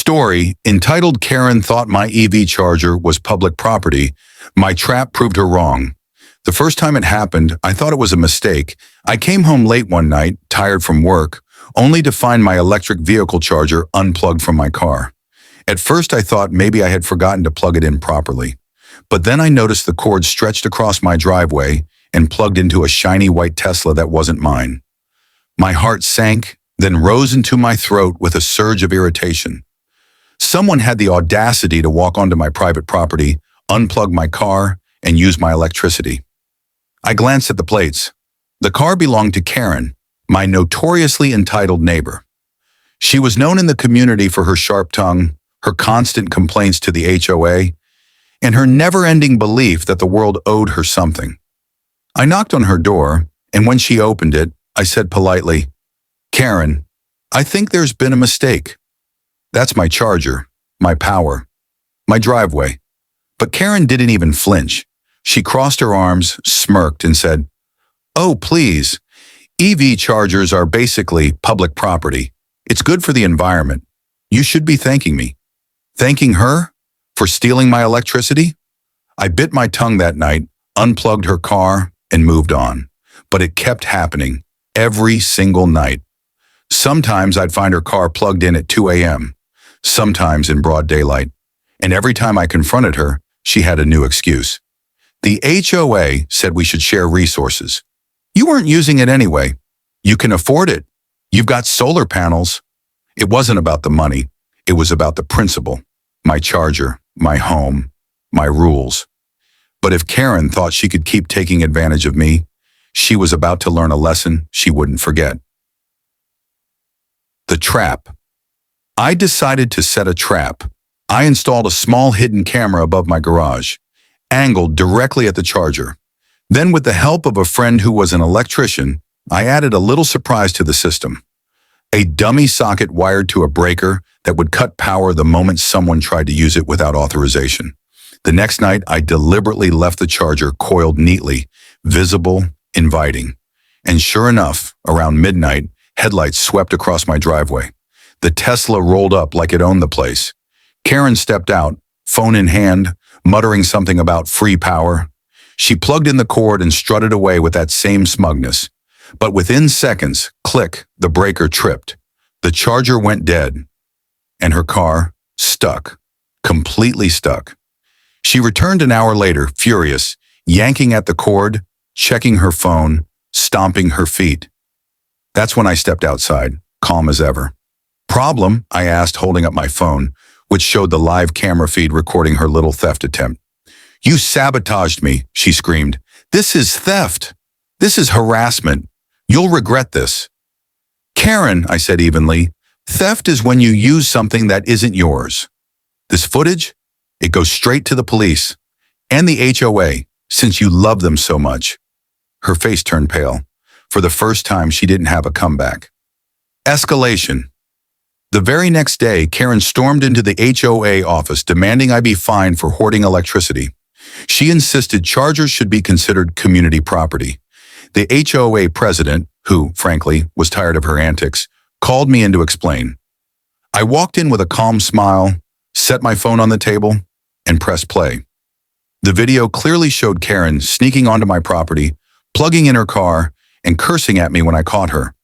Story, entitled Karen Thought My EV Charger Was Public Property. My trap proved her wrong. The first time it happened, I thought it was a mistake. I came home late one night, tired from work, only to find my electric vehicle charger unplugged from my car. At first I thought maybe I had forgotten to plug it in properly. But then I noticed the cord stretched across my driveway and plugged into a shiny white Tesla that wasn't mine. My heart sank, then rose into my throat with a surge of irritation. Someone had the audacity to walk onto my private property, unplug my car, and use my electricity. I glanced at the plates. The car belonged to Karen, my notoriously entitled neighbor. She was known in the community for her sharp tongue, her constant complaints to the HOA, and her never-ending belief that the world owed her something. I knocked on her door, and when she opened it, I said politely, "Karen, I think there's been a mistake. That's my charger, my power, my driveway." But Karen didn't even flinch. She crossed her arms, smirked, and said, "Oh, please. EV chargers are basically public property. It's good for the environment. You should be thanking me." Thanking her? For stealing my electricity? I bit my tongue that night, unplugged her car, and moved on. But it kept happening, every single night. Sometimes I'd find her car plugged in at 2 a.m., sometimes in broad daylight. And every time I confronted her, she had a new excuse. The HOA said we should share resources. You weren't using it anyway. You can afford it. You've got solar panels. It wasn't about the money. It was about the principle. My charger, my home, my rules. But if Karen thought she could keep taking advantage of me, she was about to learn a lesson she wouldn't forget. The trap. I decided to set a trap. I installed a small hidden camera above my garage, angled directly at the charger. Then, with the help of a friend who was an electrician, I added a little surprise to the system. A dummy socket wired to a breaker that would cut power the moment someone tried to use it without authorization. The next night, I deliberately left the charger coiled neatly, visible, inviting. And sure enough, around midnight, headlights swept across my driveway. The Tesla rolled up like it owned the place. Karen stepped out, phone in hand, muttering something about free power. She plugged in the cord and strutted away with that same smugness. But within seconds, click, the breaker tripped. The charger went dead. And her car, stuck. Completely stuck. She returned an hour later, furious, yanking at the cord, checking her phone, stomping her feet. That's when I stepped outside, calm as ever. "Problem?" I asked, holding up my phone, which showed the live camera feed recording her little theft attempt. "You sabotaged me," she screamed. "This is theft. This is harassment. You'll regret this." "Karen," I said evenly, "theft is when you use something that isn't yours. This footage, it goes straight to the police and the HOA, since you love them so much." Her face turned pale. For the first time, she didn't have a comeback. Escalation. The very next day, Karen stormed into the HOA office demanding I be fined for hoarding electricity. She insisted chargers should be considered community property. The HOA president, who, frankly, was tired of her antics, called me in to explain. I walked in with a calm smile, set my phone on the table, and pressed play. The video clearly showed Karen sneaking onto my property, plugging in her car, and cursing at me when I caught her.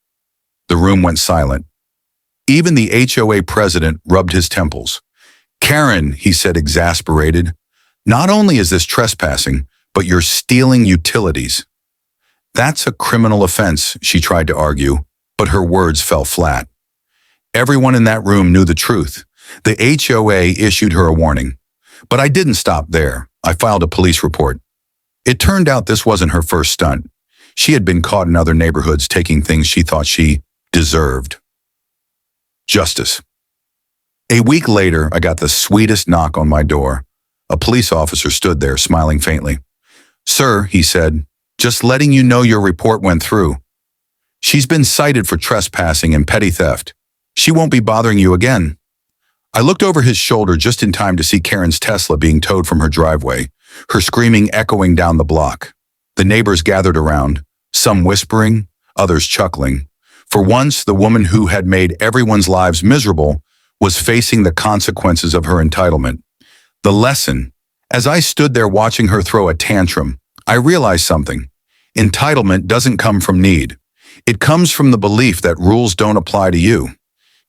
The room went silent. Even the HOA president rubbed his temples. "Karen," he said, exasperated, "not only is this trespassing, but you're stealing utilities." "That's a criminal offense," she tried to argue, but her words fell flat. Everyone in that room knew the truth. The HOA issued her a warning. But I didn't stop there. I filed a police report. It turned out this wasn't her first stunt. She had been caught in other neighborhoods taking things she thought she deserved. Justice. A week later, I got the sweetest knock on my door. A police officer stood there, smiling faintly. "Sir," he said, "just letting you know your report went through. She's been cited for trespassing and petty theft. She won't be bothering you again." I looked over his shoulder just in time to see Karen's Tesla being towed from her driveway, her screaming echoing down the block. The neighbors gathered around, some whispering, others chuckling. For once, the woman who had made everyone's lives miserable was facing the consequences of her entitlement. The lesson: as I stood there watching her throw a tantrum, I realized something. Entitlement doesn't come from need. It comes from the belief that rules don't apply to you.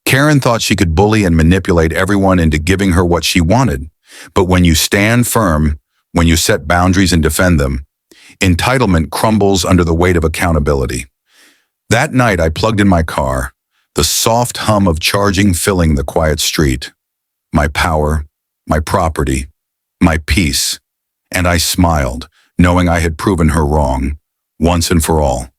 Karen thought she could bully and manipulate everyone into giving her what she wanted. But when you stand firm, when you set boundaries and defend them, entitlement crumbles under the weight of accountability. That night I plugged in my car, the soft hum of charging filling the quiet street. My power, my property, my peace. And I smiled, knowing I had proven her wrong, once and for all.